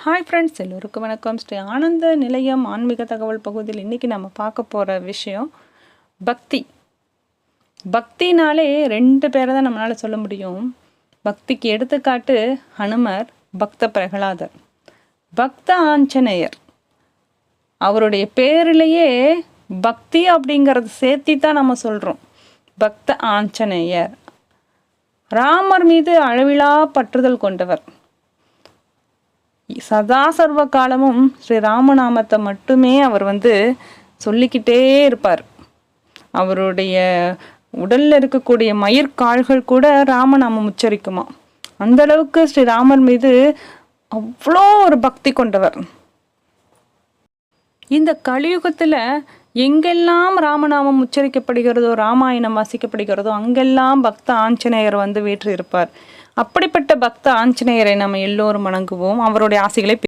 Hi friends, எல்லோருக்கும் வணக்கம். ஸ்ரீ ஆனந்த நிலையம் ஆன்மீக தகவல் பகுதியில் இன்றைக்கி நம்ம பார்க்க போகிற விஷயம் பக்தி. பக்தினாலே ரெண்டு பேரை தான் நம்மளால் சொல்ல முடியும். பக்திக்கு எடுத்துக்காட்டு ஹனுமர், பக்த பிரகலாதர், பக்த ஆஞ்சநேயர். அவருடைய பேரிலேயே பக்தி அப்படிங்கிறது சேர்த்தி தான் நம்ம சொல்கிறோம். பக்த ஆஞ்சநேயர் ராமர் மீது அளவிலா பற்றுதல் கொண்டவர். சதா சர்வ காலமும் ஸ்ரீ ராமநாமத்தை மட்டுமே அவர் சொல்லிக்கிட்டே இருப்பார். அவருடைய உடல்ல இருக்கக்கூடிய மயிர்கால்கள் கூட ராமநாமம் உச்சரிக்குமா. அந்த அளவுக்கு ஸ்ரீ ராமர் மீது அவ்வளோ ஒரு பக்தி கொண்டவர். இந்த கலியுகத்துல எங்கெல்லாம் ராமநாமம் உச்சரிக்கப்படுகிறதோ, ராமாயணம் வாசிக்கப்படுகிறதோ, அங்கெல்லாம் பக்த ஆஞ்சநேயர் வீற்று இருப்பார். அப்படிப்பட்ட பக்த ஆஞ்சநேயரை நம்ம எல்லோரும் வணங்குவோம். அவருடைய ஆசைகளை